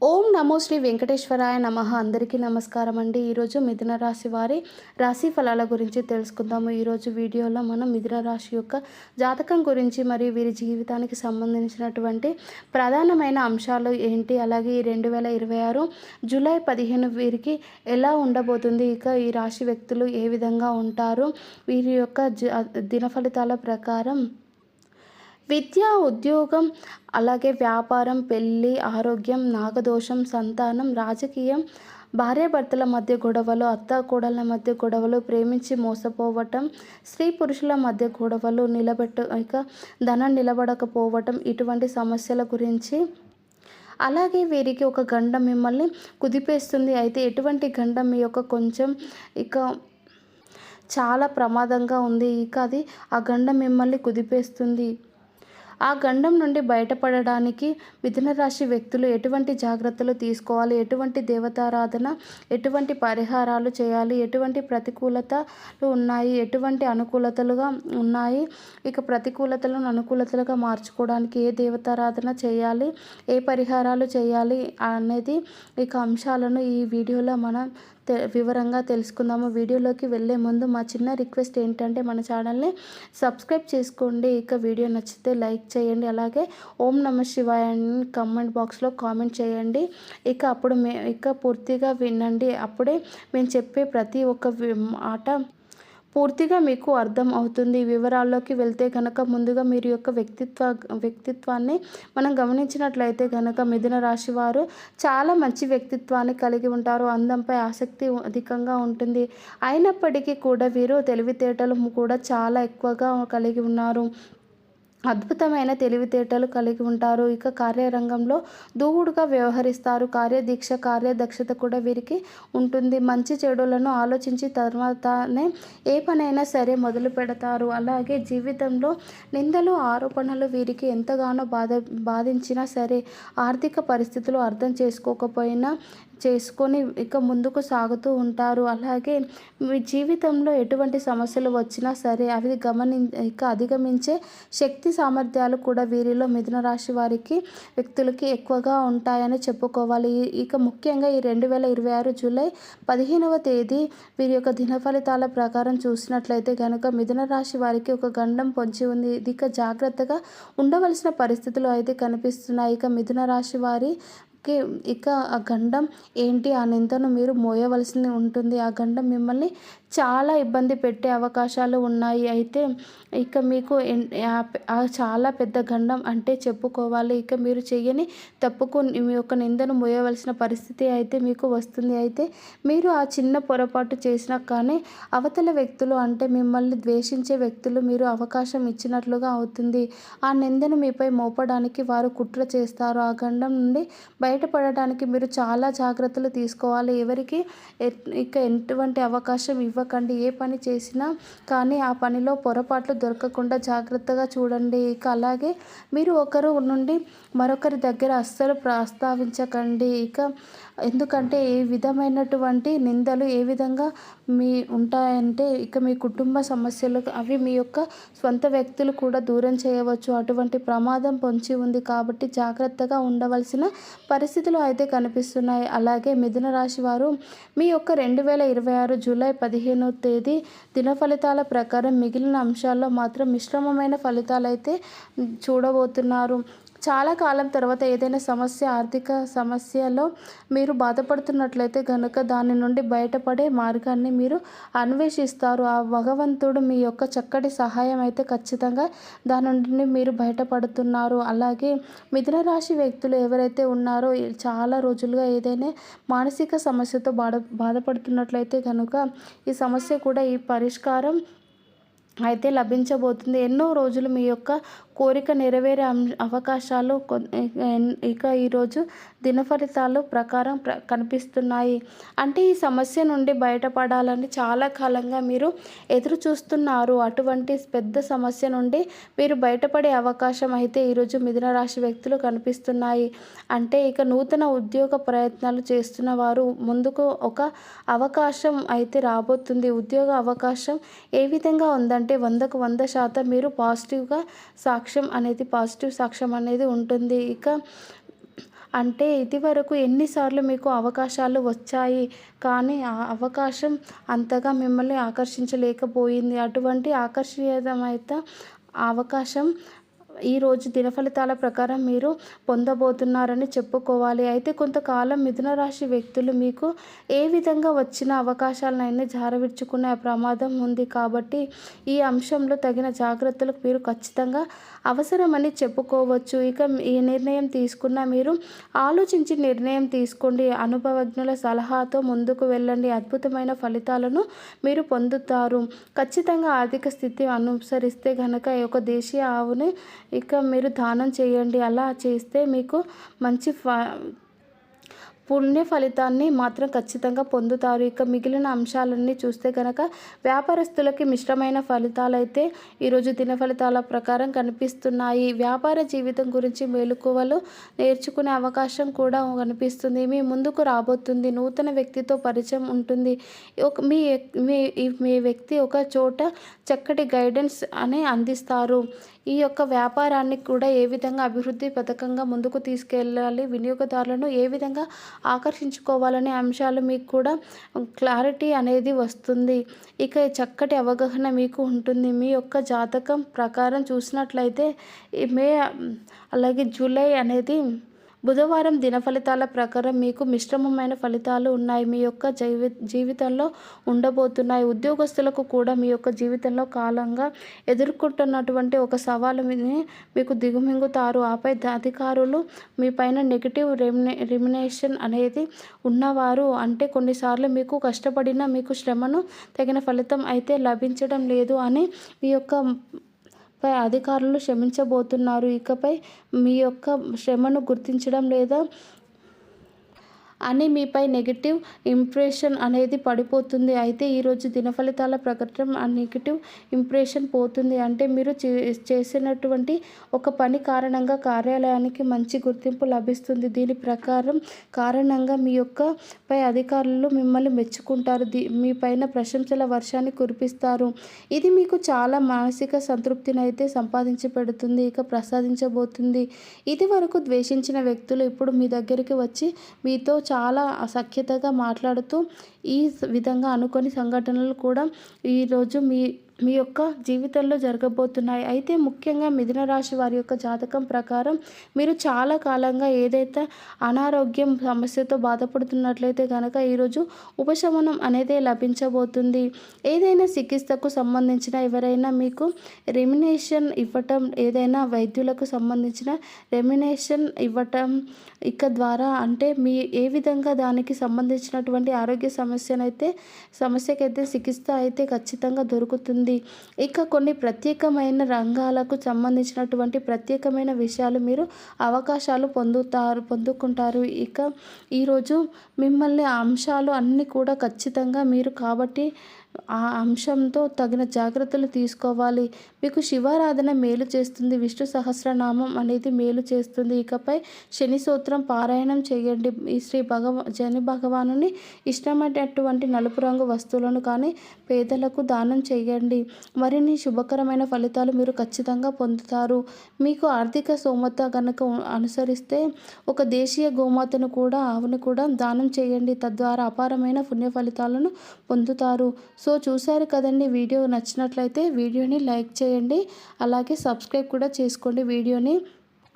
ఓం నమో శ్రీ వెంకటేశ్వరాయ నమః. అందరికీ నమస్కారం అండి. ఈరోజు మిథున రాశి వారి రాశి ఫలాల గురించి తెలుసుకుందాము. ఈరోజు వీడియోలో మనం మిథున రాశి యొక్క జాతకం గురించి మరియు వీరి జీవితానికి సంబంధించినటువంటి ప్రధానమైన అంశాలు ఏంటి, అలాగే ఈ 2026 జూలై 15 వీరికి ఎలా ఉండబోతుంది, ఇక ఈ రాశి వ్యక్తులు ఏ విధంగా ఉంటారు, వీరి యొక్క దిన ఫలితాల ప్రకారం విద్య, ఉద్యోగం, అలాగే వ్యాపారం, పెళ్ళి, ఆరోగ్యం, నాగదోషం, సంతానం, రాజకీయం, భార్యాభర్తల మధ్య గొడవలు, అత్తాకోడళ్ళ మధ్య గొడవలు, ప్రేమించి మోసపోవటం, స్త్రీ పురుషుల మధ్య గొడవలు, ధనం నిలబడకపోవటం, ఇటువంటి సమస్యల గురించి. అలాగే వీరికి ఒక గండం మిమ్మల్ని కుదిపేస్తుంది. అయితే ఎటువంటి గండం మీ యొక్క కొంచెం ఇక చాలా ప్రమాదంగా ఉంది. అది ఆ గండం మిమ్మల్ని కుదిపేస్తుంది. ఆ గండం నుండి బయటపడడానికి మిథున రాశి వ్యక్తులు ఎటువంటి జాగ్రత్తలు తీసుకోవాలి, ఎటువంటి దేవతారాధన, ఎటువంటి పరిహారాలు చేయాలి, ఎటువంటి ప్రతికూలతలు ఉన్నాయి, ఎటువంటి అనుకూలతలుగా ఉన్నాయి, ఇక ప్రతికూలతలను అనుకూలతలుగా మార్చుకోవడానికి ఏ దేవతారాధన చేయాలి, ఏ పరిహారాలు చేయాలి అనేది అంశాలను ఈ వీడియోలో మనం వివరంగా తెలుసుకుందాము. వీడియోలోకి వెళ్ళే ముందు మా చిన్న రిక్వెస్ట్ ఏంటంటే మన ఛానల్ని సబ్స్క్రైబ్ చేసుకోండి. వీడియో నచ్చితే లైక్ చేయండి, అలాగే ఓం నమ శివాయ అని కామెంట్ బాక్స్లో కామెంట్ చేయండి. అప్పుడు పూర్తిగా వినండి. అప్పుడే మేము చెప్పే ప్రతి ఒక్క మాట పూర్తిగా మీకు అర్థం అవుతుంది. వివరాల్లోకి వెళ్తే కనుక ముందుగా మీరు యొక్క వ్యక్తిత్వాన్ని మనం గమనించినట్లయితే కనుక మిథున రాశి వారు చాలా మంచి వ్యక్తిత్వాన్ని కలిగి ఉంటారు. అందంపై ఆసక్తి అధికంగా ఉంటుంది. అయినప్పటికీ కూడా వీరు తెలివితేటలు కూడా చాలా ఎక్కువగా కలిగి ఉన్నారు. అద్భుతమైన తెలివితేటలు కలిగి ఉంటారు. కార్యరంగంలో దూకుడుగా వ్యవహరిస్తారు. కార్యదీక్ష, కార్యదక్షత కూడా వీరికి ఉంటుంది. మంచి చెడులను ఆలోచించి తర్వాతనే ఏ పనైనా సరే మొదలు పెడతారు. అలాగే జీవితంలో నిందలు, ఆరోపణలు వీరికి ఎంతగానో బాధించినా సరే ఆర్థిక పరిస్థితులు అర్థం చేసుకొని ముందుకు సాగుతూ ఉంటారు. అలాగే మీ జీవితంలో ఎటువంటి సమస్యలు వచ్చినా సరే అవి అధిగమించే శక్తి సామర్థ్యాలు కూడా వీరిలో మిథున రాశి వ్యక్తులకి ఎక్కువగా ఉంటాయని చెప్పుకోవాలి. ముఖ్యంగా ఈ 2026 జూలై 15వ తేదీ వీరి యొక్క దిన ఫలితాల ప్రకారం చూసినట్లయితే కనుక మిథున రాశి వారికి ఒక గండం పొంచి ఉంది. ఇది జాగ్రత్తగా ఉండవలసిన పరిస్థితులు అయితే కనిపిస్తున్నాయి. మిథున రాశి వారి ఆ గండం ఏంటి, ఆ నిందను మీరు మోయవలసి ఉంటుంది. ఆ గండం మిమ్మల్ని చాలా ఇబ్బంది పెట్టే అవకాశాలు ఉన్నాయి. అయితే మీకు చాలా పెద్ద గండం అంటే చెప్పుకోవాలి. మీరు చేయని తప్పుకు మీ యొక్క నిందను మోయవలసిన పరిస్థితి అయితే మీకు వస్తుంది. అయితే మీరు ఆ చిన్న పొరపాటు చేసినా కానీ అవతల వ్యక్తులు అంటే మిమ్మల్ని ద్వేషించే వ్యక్తులు మీరు అవకాశం ఇచ్చినట్లుగా అవుతుంది. ఆ నిందను మీపై మోపడానికి వారు కుట్ర చేస్తారు. ఆ గండం నుండి బయటపడడానికి మీరు చాలా జాగ్రత్తలు తీసుకోవాలి. ఎవరికి ఎటువంటి అవకాశం ఇవ్వకండి. ఏ పని చేసినా కానీ ఆ పనిలో పొరపాట్లు దొరకకుండా జాగ్రత్తగా చూడండి. అలాగే మీరు ఒకరు నుండి మరొకరి దగ్గర అస్సలు ప్రస్తావించకండి. ఎందుకంటే ఏ విధమైనటువంటి నిందలు ఏ విధంగా ఉంటాయంటే మీ కుటుంబ సమస్యలు అవి మీ యొక్క స్వంత వ్యక్తులు కూడా దూరం చేయవచ్చు. అటువంటి ప్రమాదం పొంచి ఉంది కాబట్టి జాగ్రత్తగా ఉండవలసిన పరిస్థితులు అయితే కనిపిస్తున్నాయి. అలాగే మిథున రాశి వారు మీ యొక్క 2026 జూలై 15వ తేదీ దిన ఫలితాల ప్రకారం మిగిలిన అంశాల్లో మాత్రం మిశ్రమమైన ఫలితాలు అయితే చూడబోతున్నారు. చాలా కాలం తర్వాత ఏదైనా ఆర్థిక సమస్యలో మీరు బాధపడుతున్నట్లయితే కనుక దాని నుండి బయటపడే మార్గాన్ని మీరు అన్వేషిస్తారు. ఆ భగవంతుడు మీ యొక్క చక్కటి సహాయం అయితే ఖచ్చితంగా దాని నుండి మీరు బయటపడుతున్నారు. అలాగే మిథున రాశి వ్యక్తులు ఎవరైతే ఉన్నారో చాలా రోజులుగా ఏదైనా మానసిక సమస్యతో బాధపడుతున్నట్లయితే కనుక ఈ సమస్య కూడా ఈ పరిష్కారం అయితే లభించబోతుంది. ఎన్నో రోజులు మీ యొక్క కోరిక నెరవేరే అవకాశాలు ఈరోజు దిన ఫలితాలు ప్రకారం కనిపిస్తున్నాయి. అంటే ఈ సమస్య నుండి బయటపడాలని చాలా కాలంగా మీరు ఎదురు చూస్తున్నారు. అటువంటి పెద్ద సమస్య నుండి మీరు బయటపడే అవకాశం అయితే ఈరోజు మిథున రాశి వ్యక్తులు కనిపిస్తున్నాయి. అంటే నూతన ఉద్యోగ ప్రయత్నాలు చేస్తున్న వారు ముందుకు ఒక అవకాశం అయితే రాబోతుంది. ఉద్యోగ అవకాశం ఏ విధంగా ఉందంటే 100కు 100% మీరు పాజిటివ్ సాక్ష్యం అనేది ఉంటుంది. అంటే ఇదివరకు ఎన్నిసార్లు మీకు అవకాశాలు వచ్చాయి, కానీ ఆ అవకాశం అంతగా మిమ్మల్ని ఆకర్షించలేకపోయింది. అటువంటి ఆకర్షణీయమైన అవకాశం ఈరోజు దిన ఫలితాల ప్రకారం మీరు పొందబోతున్నారని చెప్పుకోవాలి. అయితే కొంతకాలం మిథున రాశి వ్యక్తులు మీకు ఏ విధంగా వచ్చిన అవకాశాలనైనా జారవిడుచుకునే ప్రమాదం ఉంది. కాబట్టి ఈ అంశంలో తగిన జాగ్రత్తలు మీరు ఖచ్చితంగా అవసరమని చెప్పుకోవచ్చు. ఇక ఈ నిర్ణయం తీసుకున్న మీరు ఆలోచించి నిర్ణయం తీసుకోండి. అనుభవజ్ఞుల సలహాతో ముందుకు వెళ్ళండి. అద్భుతమైన ఫలితాలను మీరు పొందుతారు. ఖచ్చితంగా ఆర్థిక స్థితి అనుసరిస్తే గనక ఒక దేశీయ ఆవుని ఇక మీరు దానం చేయండి. అలా చేస్తే మీకు మంచి పుణ్య ఫలితాన్ని మాత్రం ఖచ్చితంగా పొందుతారు. ఇక మిగిలిన అంశాలన్నీ చూస్తే కనుక వ్యాపారస్తులకి మిశ్రమైన ఫలితాలైతే ఈరోజు దిన ఫలితాల ప్రకారం కనిపిస్తున్నాయి. వ్యాపార జీవితం గురించి మెలకువలు నేర్చుకునే అవకాశం కూడా కనిపిస్తుంది. మీ ముందుకు రాబోతుంది. నూతన వ్యక్తితో పరిచయం ఉంటుంది. మీ వ్యక్తి ఒక చోట చక్కటి గైడెన్స్ అని అందిస్తారు. ఈ యొక్క వ్యాపారాన్ని కూడా ఏ విధంగా అభివృద్ధి పథకంగా ముందుకు తీసుకెళ్ళాలి, వినియోగదారులను ఏ విధంగా ఆకర్షించుకోవాలనే అంశాలు మీకు కూడా క్లారిటీ అనేది వస్తుంది. ఇక చక్కటి అవగాహన మీకు ఉంటుంది. మీ యొక్క జాతకం ప్రకారం చూసినట్లయితే మే అలాగే జూలై అనేది బుధవారం దిన ఫలితాల ప్రకారం మీకు మిశ్రమమైన ఫలితాలు ఉన్నాయి. మీ యొక్క జీవితంలో ఉండబోతున్నాయి. ఉద్యోగస్తులకు కూడా మీ యొక్క జీవితంలో కాలంగా ఎదుర్కొంటున్నటువంటి ఒక సవాలుని మీకు దిగుమింగుతారు. ఆపై అధికారులు మీ పైన నెగిటివ్ రెమ్యునేషన్ అనేది ఉన్నవారు, అంటే కొన్నిసార్లు మీకు కష్టపడిన మీకు శ్రమను తగిన ఫలితం అయితే లభించడం లేదు అని మీ యొక్క అధికారులు క్షమించబోతున్నారు. ఇకపై మీ యొక్క శ్రమను గుర్తించడం లేదా అని మీపై నెగిటివ్ ఇంప్రెషన్ అనేది పడిపోతుంది. అయితే ఈరోజు దిన ఫలితాల ప్రకారం ఆ నెగిటివ్ ఇంప్రెషన్ పోతుంది. అంటే మీరు చేసినటువంటి ఒక పని కారణంగా కార్యాలయానికి మంచి గుర్తింపు లభిస్తుంది. దీని కారణంగా మీ యొక్క పై అధికారులు మిమ్మల్ని మెచ్చుకుంటారు. మీ పైన ప్రశంసల వర్షాన్ని కురిపిస్తారు. ఇది మీకు చాలా మానసిక సంతృప్తిని అయితే సంపాదించి పెడుతుంది, ఇక ప్రసాదించబోతుంది. ఇది వరకు ద్వేషించిన వ్యక్తులు ఇప్పుడు మీ దగ్గరికి వచ్చి మీతో చాలా సఖ్యతగా మాట్లాడుతూ ఈ విధంగా అనుకోని సంఘటనలు కూడా ఈరోజు మీ యొక్క జీవితంలో జరగబోతున్నాయి. అయితే ముఖ్యంగా మిథున రాశి వారి యొక్క జాతకం ప్రకారం మీరు చాలా కాలంగా ఏదైతే అనారోగ్యం సమస్యతో బాధపడుతున్నట్లయితే కనుక ఈరోజు ఉపశమనం అనేది లభించబోతుంది. ఏదైనా చికిత్సకు సంబంధించిన ఎవరైనా మీకు రెమ్యునేషన్ ఇవ్వటం, ఏదైనా వైద్యులకు సంబంధించిన రెమ్యునేషన్ ఇవ్వటం ఇక ద్వారా, అంటే మీ ఏ విధంగా దానికి సంబంధించినటువంటి ఆరోగ్య సమస్యకైతే చికిత్స అయితే ఖచ్చితంగా దొరుకుతుంది. ఇక కొన్ని ప్రత్యేకమైన రంగాలకు సంబంధించినటువంటి ప్రత్యేకమైన విషయాలు మీరు అవకాశాలు పొందుకుంటారు. ఇక ఈరోజు మిమ్మల్ని ఆ అంశాలు అన్నీ కూడా ఖచ్చితంగా మీరు కాబట్టి ఆ అంశంతో తగిన జాగ్రత్తలు తీసుకోవాలి. మీకు శివారాధన మేలు చేస్తుంది. విష్ణు సహస్రనామం అనేది మేలు చేస్తుంది. ఇకపై శని స్తోత్రం పారాయణం చేయండి. ఈ శని భగవానుని ఇష్టమైనటువంటి నలుపు రంగు వస్తువులను కానీ పేదలకు దానం చేయండి. మరిన్ని శుభకరమైన ఫలితాలు మీరు ఖచ్చితంగా పొందుతారు. మీకు ఆర్థిక స్తోమత కనుక అనుసరిస్తే ఒక దేశీయ గోమాతను కూడా, ఆవును కూడా దానం చేయండి. తద్వారా అపారమైన పుణ్య ఫలితాలను పొందుతారు. సో చూశారు కదండి. వీడియో నచ్చినట్లయితే వీడియోని లైక్ చేయండి, అలాగే సబ్స్క్రైబ్ కూడా చేసుకోండి వీడియోని.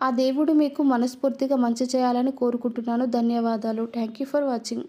ఆ దేవుడు మీకు మనస్ఫూర్తిగా మంచి చేయాలని కోరుకుంటున్నాను. ధన్యవాదాలు. Thank you for watching.